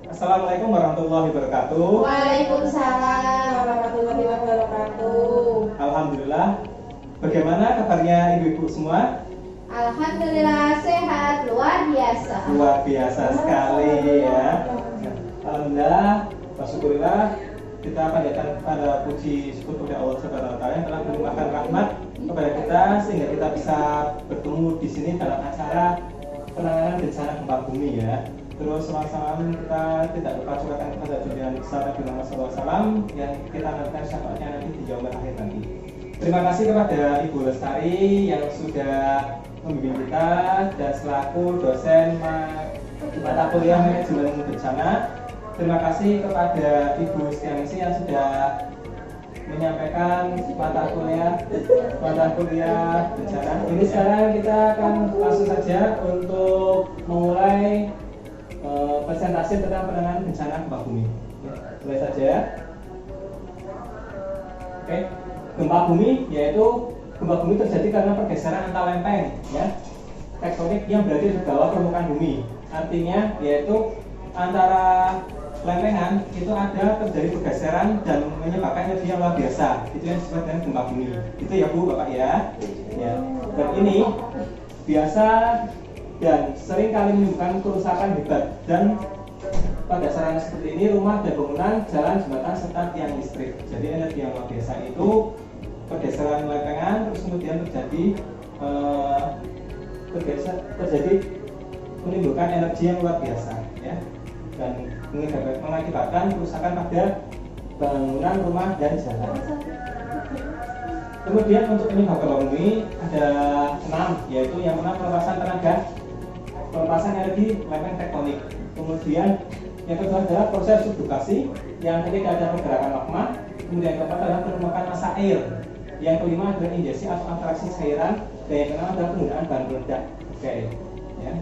Assalamualaikum warahmatullahi wabarakatuh. Waalaikumsalam warahmatullahi wabarakatuh. Alhamdulillah. Bagaimana kabarnya ibu-ibu semua? Alhamdulillah sehat, luar biasa. Luar biasa sekali ya. Alhamdulillah, bersyukurillah kita panjatkan pada puji syukur kepada Allah Subhanahu wa taala yang telah melimpahkan rahmat kepada kita sehingga kita bisa bertemu di sini dalam acara penanganan bencana gempa bumi ya. Terus sama-sama kita tidak lupa curahkan kepada junjungan besar Nabi Muhammad SAW yang kita nantikan syafaatnya nanti di yaumul akhir nanti. Terima kasih kepada Ibu Lestari yang sudah membimbing kita dan selaku dosen mata kuliah manajemen bencana. Terima kasih kepada Ibu Setianingsih yang sudah menyampaikan mata kuliah bencana. Ini sekarang kita akan langsung saja untuk memulai presentasi tentang penanganan bencana gempa bumi. Mulai saja. Oke. Gempa bumi yaitu gempa bumi terjadi karena pergeseran antar lempeng ya tektonik yang berada di bawah permukaan bumi. Artinya yaitu antara lempengan itu ada terjadi pergeseran dan menyebabkan energi yang luar biasa. Itu yang disebut dengan gempa bumi. Itu ya Bu, Bapak ya. Ya. Dan ini biasa dan sering kali menimbulkan kerusakan hebat dan pada sarana seperti ini rumah dan bangunan, jalan, jembatan serta tiang listrik. Jadi energi yang luar biasa itu pergeseran lempengan terus kemudian terjadi menimbulkan energi yang luar biasa ya dan mengakibatkan kerusakan pada bangunan, rumah dan jalan. Kemudian untuk penyebab gempa bumi ada 6, yaitu yang pertama pelepasan energi lempeng tektonik. Kemudian yang kedua adalah proses subdukasi, yang ketiga adalah pergerakan magma, kemudian yang keempat adalah penumpukan massa air, yang kelima adalah injeksi atau atraksi cairan, dan yang keenam adalah penggunaan bahan peledak. Oke, ya.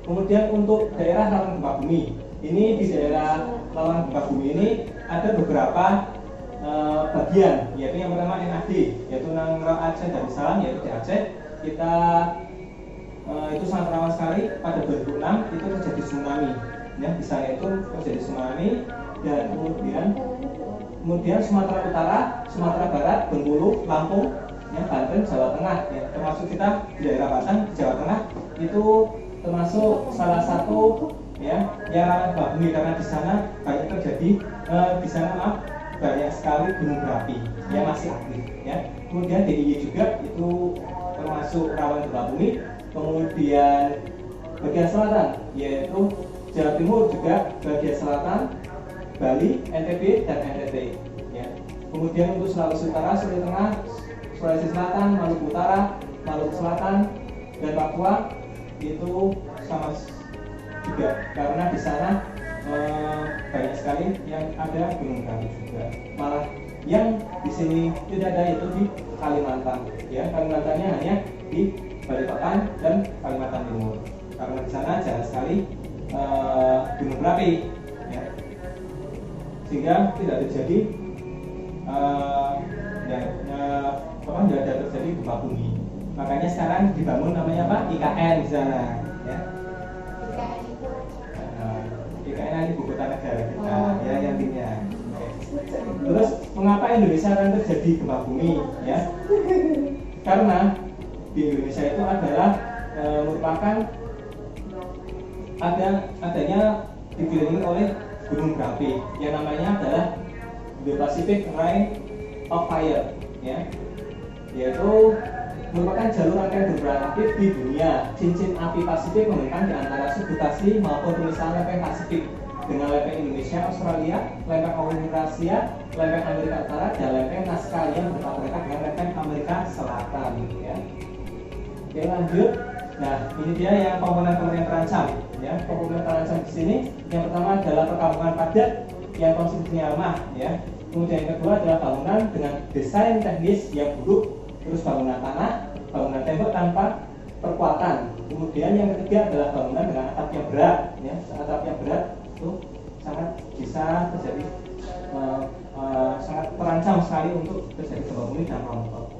Kemudian untuk daerah rawan gempa bumi, ini di daerah rawan gempa bumi ini ada beberapa bagian, yaitu yang pertama NAD, yaitu Nanggral Aceh dan Salam, yaitu di Aceh. Kita itu sangat rawan sekali. Pada 2006 itu terjadi tsunami ya, di sana itu terjadi tsunami. Dan kemudian Sumatera Utara, Sumatera Barat, Bengkulu, Lampung ya, Banten, Jawa Tengah ya, termasuk kita di daerah Banten, Jawa Tengah itu termasuk salah satu ya yang rawan gempa bumi karena di sana banyak terjadi banyak sekali gunung berapi yang masih aktif ya. Kemudian DIY juga itu termasuk rawan gempa bumi. Kemudian bagian selatan yaitu Jawa Timur juga bagian selatan, Bali, NTB dan NTT ya. Kemudian untuk Sulawesi Utara, Sulawesi Tengah, Sulawesi Selatan, Maluku Utara, Maluku Selatan dan Papua itu sama juga karena di sana banyak sekali yang ada gunung berapi juga. Malah yang di sini tidak ada itu di Kalimantan ya. Kalimantannya hanya di Balikpapan dan Kalimantan Timur karena di sana jarang sekali gunung berapi ya. Sehingga tidak terjadi tidak ada terjadi gempa bumi. Makanya sekarang dibangun namanya apa? IKN di sana ya. IKN ibu kota negara kita ya yang intinya. Terus mengapa Indonesia akan terjadi gempa bumi ya? Karena di Indonesia itu adalah merupakan adanya dikelilingi oleh gunung berapi yang namanya adalah The Pacific Ring of Fire ya, yaitu merupakan jalur rangkaian gunung berapi di dunia. Cincin api Pasifik membentang di antara subdukasi maupun tulisan lempeng Pasifik dengan lempeng Indonesia, Australia, lempeng Eurasia, lempeng Amerika Utara, dan lempeng Nazca yang bertabrakan dengan lempeng Amerika Selatan ya. Oke, lanjut. Nah, ini dia yang komponen-komponen terancam ya. Komponen terancam di sini yang pertama adalah perkampungan padat yang konstruksinya lemah ya. Kemudian yang kedua adalah bangunan dengan desain teknis yang buruk, terus bangunan tanah, bangunan tembok tanpa perkuatan. Kemudian yang ketiga adalah bangunan dengan atap yang berat ya. Atap yang berat itu sangat bisa terjadi sangat terancam sekali untuk terjadi gempa bumi dan rontok.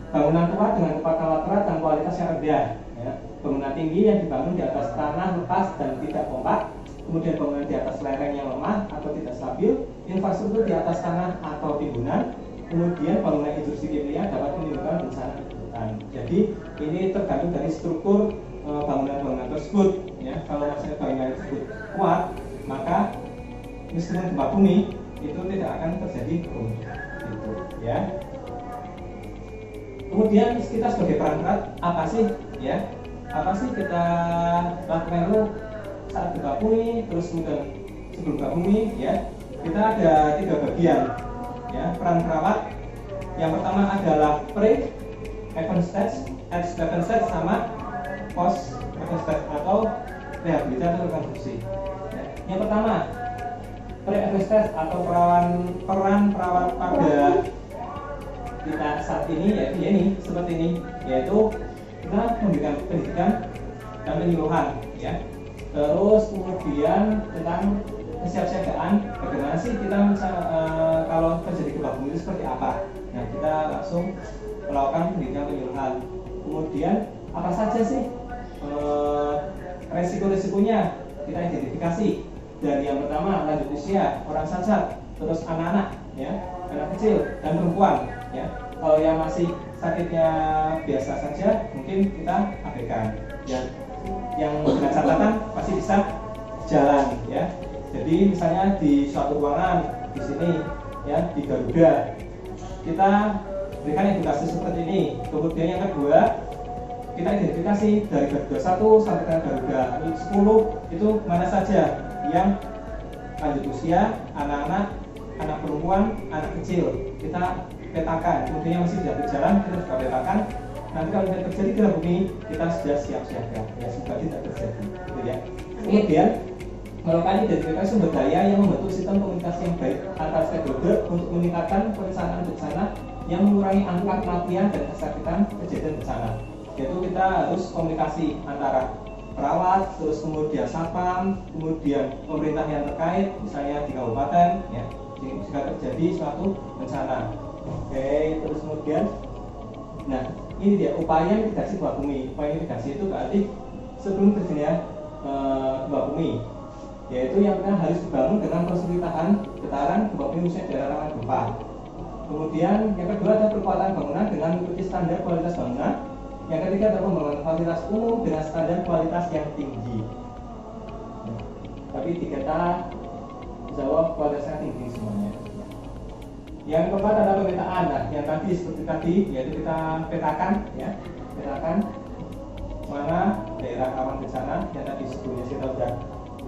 Bangunan tua dengan kepala berat dan kualitas yang rendah ya. Bangunan tinggi yang dibangun di atas tanah lepas dan tidak kompak. kemudian bangunan di atas lereng yang lemah atau tidak stabil, infrastruktur di atas tanah atau timbunan, kemudian bangunan hidrosikimia dapat menimbulkan bencana ikutan. Jadi ini tergantung dari struktur bangunan-bangunan tersebut. Ya, kalau misalnya bangunan tersebut kuat, maka meskipun gempa bumi itu tidak akan terjadi gempa. Gitu, ya. Kemudian kita sebagai perangkat apa sih? Ya, apa sih kita lakukan itu saat gempa bumi, terus kemudian sebelum gempa bumi? Ya, kita ada 3 bagian. Ya, peran perawat. Yang pertama adalah pre-event stage, ex-event stage, sama post-event stage atau rehabilitasi atau rekonstruksi. Ya. Yang pertama, pre-event stage atau peran perawat pada kita saat ini, yaitu ini seperti ini, yaitu kita memberikan pendidikan dan penyuluhan, ya. Terus kemudian tentang kesiapsiagaan, bagaimana sih kita kalau terjadi gempa bumi itu seperti apa? Nah, kita langsung melakukan pendidikan penyuluhan. Kemudian apa saja sih resiko-resikonya kita identifikasi. Dan yang pertama lanjut usia, orang cacat, terus anak-anak, ya, anak kecil dan perempuan, ya. Kalau yang masih sakitnya biasa saja, mungkin kita abaikan. Yang dengan catatan pasti bisa jalan, ya. Jadi misalnya di suatu ruangan di sini, ya, di Garuda, kita berikan edukasi seperti ini. Kemudian yang kedua, kita identifikasi dari Garuda 1 sampai ke Garuda 10 itu mana saja yang lanjut usia, anak-anak, anak perempuan, anak kecil. Kita petakan. Kemudian yang masih tidak berjalan kita juga petakan. Nanti kalau tidak terjadi gempa bumi, kita sudah siap siaga. Ya, semoga tidak terjadi. Gitu, ya. Kemudian melakukan identifikasi sumber daya yang membentuk sistem komunikasi yang baik antar stakeholder untuk meningkatkan perencanaan bencana yang mengurangi angka kematian dan kesakitan kejadian bencana. Yaitu kita harus komunikasi antara perawat, terus kemudian satpam, kemudian pemerintah yang terkait, misalnya di kabupaten, ya, jika terjadi suatu bencana. Oke, terus kemudian, nah ini dia upaya mitigasi gempa bumi. Upaya mitigasi itu berarti sebelum terjadinya gempa bumi, yaitu yang kita harus dibangun dengan prosedur getaran gempa bumi khususnya daerah rawan gempa. Kemudian yang kedua ada perkuatan bangunan dengan mengikuti standar kualitas bangunan. Yang ketiga adalah pembangunan fasilitas umum dengan standar kualitas yang tinggi. Tapi kita jawab kualitasnya tinggi semuanya. Yang keempat adalah pemetaan. Nah, yang tadi seperti tadi, yaitu kita petakan, ya, petakan mana daerah rawan bencana yang tadi sebelumnya kita sudah.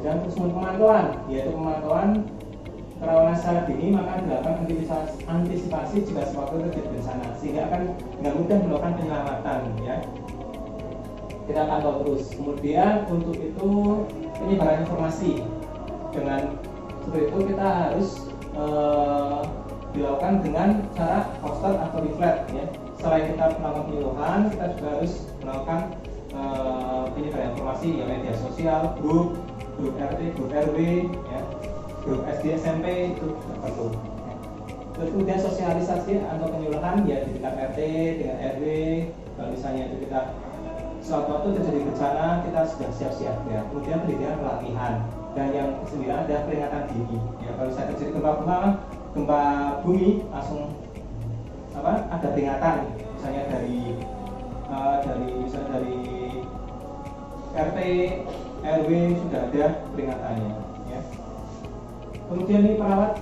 Dan terus pemantauan, yaitu pemantauan kerawanan secara dini, maka dilakukan antisipasi jika suatu terjadi bencana, sehingga akan dengan mudah melakukan penyelamatan, ya. Kita pantau terus. Kemudian untuk itu penyebaran informasi dengan seperti itu kita harus dilakukan dengan cara poster atau leaflet, ya. Selain kita melakukan penyuluhan, kita juga harus melakukan penyebaran informasi, ya, media sosial, grup RT, grup RW, ya, grup SD SMP itu perlu. Terus kemudian sosialisasi atau penyuluhan, ya, di tingkat RT dengan RW. Kalau misalnya itu kita suatu waktu terjadi bencana, kita sudah siap-siap, ya. Kemudian pendidikan pelatihan. Dan yang ke-9 ada peringatan dini. Ya, kalau saya terjadi gempa bumi langsung ada peringatan, misalnya dari RT, RW sudah ada peringatannya, ya. Kemudian ini peran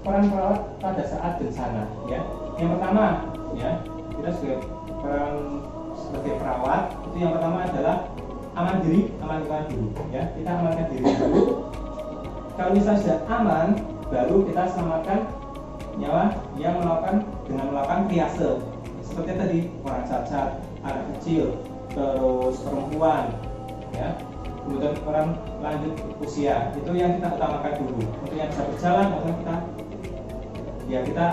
perawat pada saat bencana, ya. Yang pertama, ya, kita sebagai perawat itu yang pertama adalah amankan dulu, ya. Kita amankan diri dulu. Kalau misalnya sudah aman, baru kita selamatkan nyawa yang dengan melakukan triase. Seperti tadi, orang cacat, anak kecil, terus perempuan, ya. Kemudian orang lanjut usia, itu yang kita utamakan dulu. Untuk yang bisa berjalan, maka kita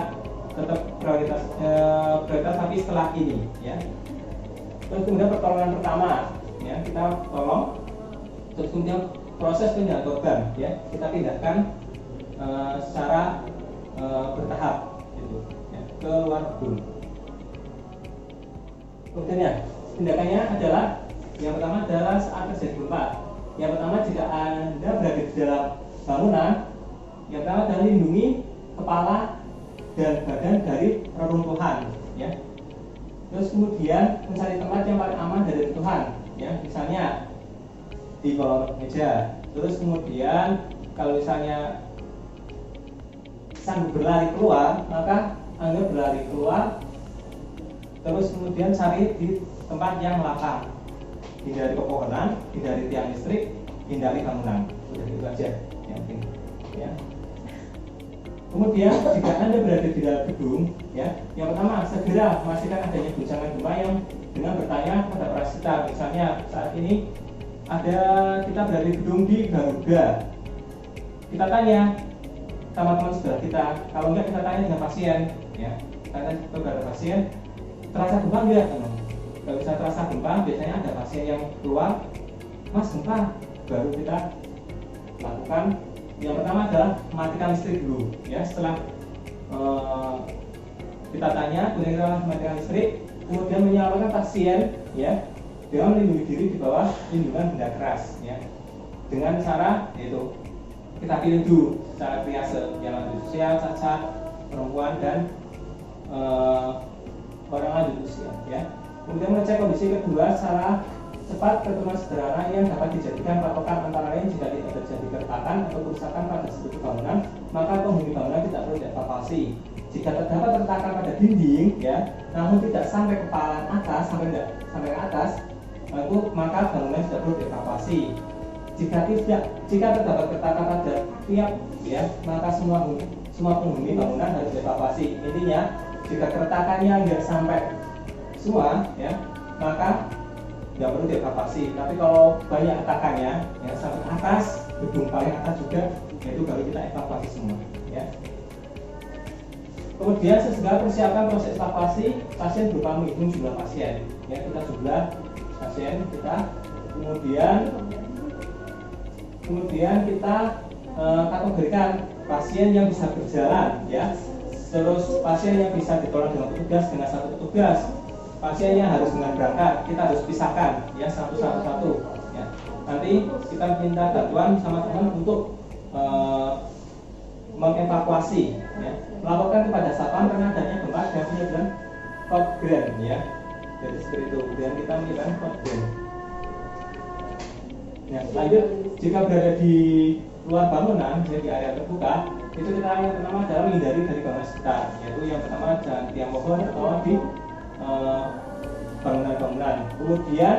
tetap prioritas tapi setelah ini, ya. Terus kemudian pertolongan pertama, ya, kita tolong. Terus kemudian proses pindahan korban, ya, kita pindahkan secara bertahap, gitu, ya, ke luar gedung. Kemudian, ya, tindakannya adalah yang pertama adalah saat terjadi gempa. Yang pertama, jika Anda berada di dalam bangunan, yang pertama adalah lindungi kepala dan badan dari reruntuhan, ya. Terus kemudian mencari tempat yang paling aman dari reruntuhan, ya. Misalnya di bawah meja. Terus kemudian kalau misalnya sanggup berlari keluar, maka Anda berlari keluar. Terus kemudian cari di tempat yang lapang, hindari pepohonan, hindari tiang listrik, hindari bangunan. Sudah itu aja yang penting, ya. Kemudian jika Anda berada di dalam gedung, ya, yang pertama segera memastikan adanya guncangan gempa yang dengan bertanya pada para sekitar. Misalnya saat ini kita berada di gedung di Garuda, kita tanya sama teman saudara kita, kalau enggak kita tanya dengan pasien, ya, tanya kepada pasien, terasa gempa enggak? Kalau bisa terasa gempa, biasanya ada pasien yang keluar, mas gempa, baru kita lakukan. Yang pertama adalah matikan listrik dulu, ya. Setelah kita tanya, kemudian kita matikan listrik, kemudian menyelamatkan pasien, ya, dengan melindungi diri di bawah lindungan benda keras, ya. Dengan cara yaitu kita pilih dulu secara triase, yang lanjut usia, cacat, perempuan, dan orang lanjut usia, ya. Kemudian mengecek kondisi kedua secara cepat, ketentuan sederhana yang dapat dijadikan patokan, antara lain jika tidak terjadi keretakan atau kerusakan pada struktur bangunan, maka penghuni bangunan tidak perlu dievakuasi. Jika terdapat retakan pada dinding, ya, namun tidak sampai kepalan atas, sampai ke atas, maka bangunan tidak perlu dievakuasi. Jika terdapat keretakan pada tiap, ya, maka semua penghuni bangunan harus dievakuasi. Intinya, jika keretakannya nggak sampai semua, ya, maka nggak perlu dievakuasi. Tapi kalau banyak retakannya, ya, sampai atas, gedung paling atas juga, itu baru kita evakuasi semua, ya. Kemudian segera persiapkan proses evakuasi pasien berupa menghitung jumlah pasien, ya, kita jumlah pasien kita, kemudian kita kategorikan pasien yang bisa berjalan, ya, terus pasien yang bisa ditolong dengan petugas dengan satu petugas, pasien yang harus dengan berangkat kita harus pisahkan, ya, satu, ya. Nanti kita minta bantuan sama teman untuk mengevakuasi, ya, melaporkan kepada satpam karena adanya gempa dan penyeberangan Kodgren, ya. Jadi seperti itu. Kemudian kita menyebarkan Kodgren. Nah, lanjut, jika berada di luar bangunan, jadi di area terbuka, itu kita yang pertama adalah menghindari dari bangunan sekitar, yaitu yang pertama jangan tiang pohon atau di bangunan-bangunan. Kemudian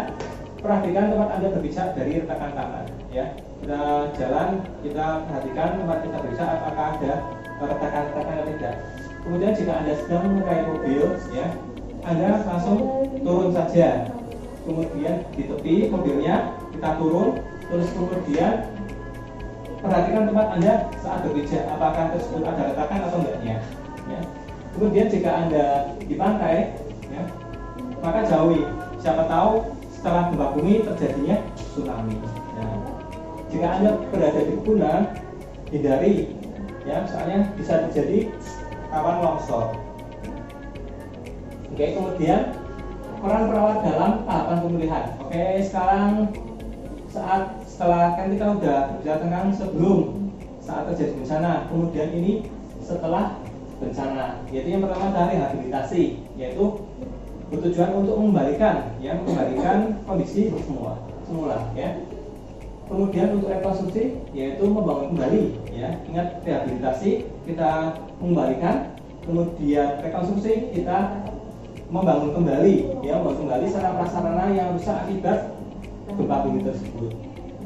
perhatikan tempat Anda berpijak dari retakan tangan, ya. Kita jalan, kita perhatikan tempat kita berpijak apakah ada retakan-retakan atau tidak. Kemudian jika Anda sedang mengendarai mobil, ya, Anda langsung turun saja. Kemudian di tepi mobilnya kita turun, terus kemudian perhatikan tempat Anda saat berpijak apakah tersebut ada retakan atau enggaknya, ya. Kemudian jika Anda di pantai, ya, maka jauhi, siapa tahu setelah gempa bumi terjadinya tsunami. Nah, jika Anda berada di pegunungan, hindari, ya, soalnya bisa terjadi rawan longsor. Oke, kemudian peran perawat dalam tahapan pemulihan. Oke, sekarang setelah kan kita udah berbicara tentang sebelum saat terjadi bencana, kemudian ini setelah bencana, yaitu yang pertama dari rehabilitasi, yaitu bertujuan untuk mengembalikan kondisi semula, ya. Kemudian untuk rekonstruksi, yaitu membangun kembali, ya. Ingat, rehabilitasi kita mengembalikan, kemudian rekonstruksi kita membangun kembali, ya, membangun kembali sarana-prasarana yang rusak akibat gempa bumi tersebut.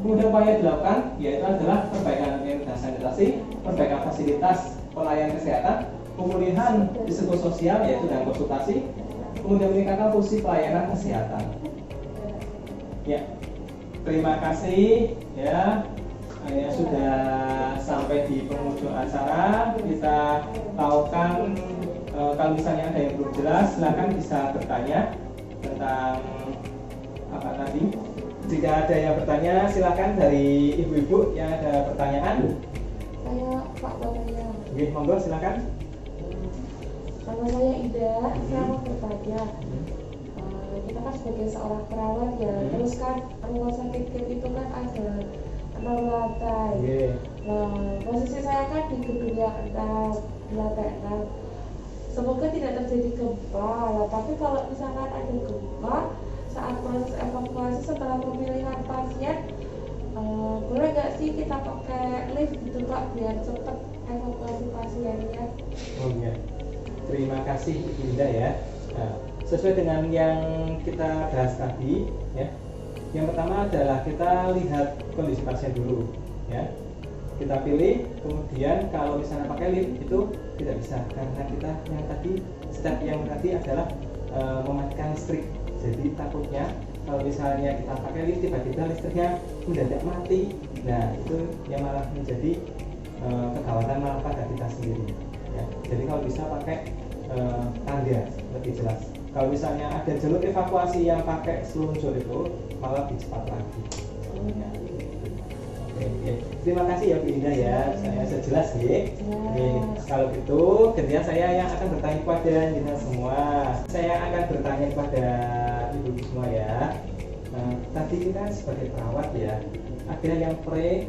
Kemudian upaya dilakukan yaitu adalah perbaikan sanitasi, perbaikan fasilitas pelayanan kesehatan, pemulihan risiko sosial yaitu dengan konsultasi, kemudian meningkatkan fungsi pelayanan kesehatan. Ya, terima kasih, ya. Ini sudah sampai di penghujung acara. Kita tahukan kalau misalnya ada yang belum jelas, silakan bisa bertanya tentang apa tadi. Jika ada yang bertanya, silakan dari ibu-ibu yang ada pertanyaan. Saya Pak Bawaya. Oke, monggo silakan. Nama saya Ida, saya mau bertanya. Kita kan sebagai seorang perawat ya. Terus kan rumah sakit Kim itu kan ada 6 lantai. Nah, posisi saya kan di gedung yang 6, di lantai 6. Semoga tidak terjadi gempa. Nah, tapi kalau misalkan ada gempa saat proses evakuasi setelah pemilihan pasien, boleh nggak sih kita pakai lift gitu Pak biar cepat evakuasi pasiennya? Oh iya, terima kasih Indah ya. Nah, sesuai dengan yang kita bahas tadi ya. Yang pertama adalah kita lihat kondisi pasien dulu ya. Kita pilih, kemudian kalau misalnya pakai lift itu tidak bisa karena kita yang tadi step yang tadi adalah mematikan listrik. Jadi takutnya kalau misalnya kita pakai lift tiba-tiba listriknya mendadak mati, nah itu yang malah menjadi kegawatan malah pada kita sendiri ya. Jadi kalau bisa pakai tangga lebih jelas. Kalau misalnya ada jalur evakuasi yang pakai seluncur itu malah lebih cepat lagi ya. Oke. Terima kasih ya Bu Indah ya, saya sejelas ya. Kalau gitu gantian saya yang akan bertanya kepada kita semua. Saya akan bertanya kepada ibu semua ya. Tadi kita sebagai perawat ya, ada yang pre,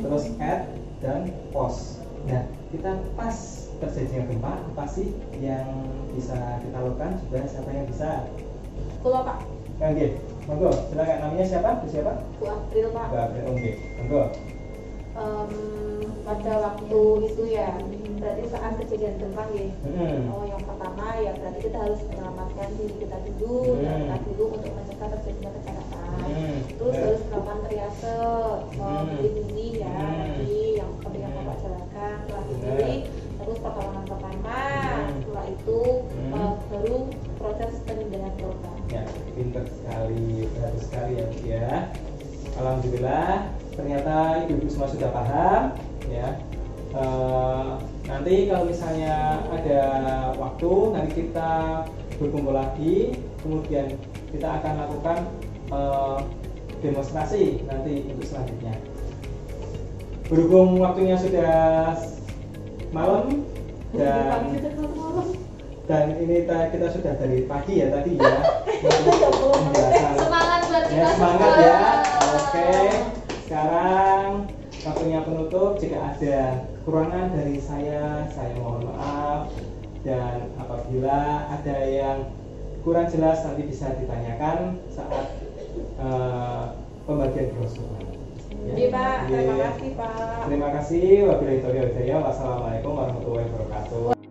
terus at, dan post. Nah, kita pas terjadinya gempa, apa sih yang bisa kita lakukan? Coba siapa yang bisa? Kulo Pak. Oke, monggo. Silakan, namanya siapa? Bu siapa? Bu April Pak. Bu April. Oke, monggo. Pada waktu itu ya, berarti saat kejadian gempa ya. Oh, yang pertama ya berarti kita harus menyelamatkan diri kita dulu, untuk mencegah terjadinya kecelakaan. Terus harus melakukan triase, melindungi ya, tadi yang seperti yang Bapak jelaskan. Setelah diri, terus pertolongan pertama. Setelah itu baru proses pemindahan korban. Ya, pintar sekali, bagus sekali ya Bu ya. Alhamdulillah, ternyata ibu-ibu semua sudah paham ya. Nanti kalau misalnya ada waktu, nanti kita berkumpul lagi, kemudian kita akan lakukan demonstrasi nanti untuk selanjutnya. Berhubung waktunya sudah malam dan ini kita sudah dari pagi ya tadi ya. Semangat buat Ya, kita semangat semua. ya. Oke. Sekarang waktunya penutup. Jika ada kekurangan dari saya mohon maaf, dan apabila ada yang kurang jelas nanti bisa ditanyakan saat pembagian brosur. Iya Pak, terima kasih Pak. Terima kasih. Wabillahi taufiq wal hidayah. Wassalamualaikum warahmatullahi wabarakatuh.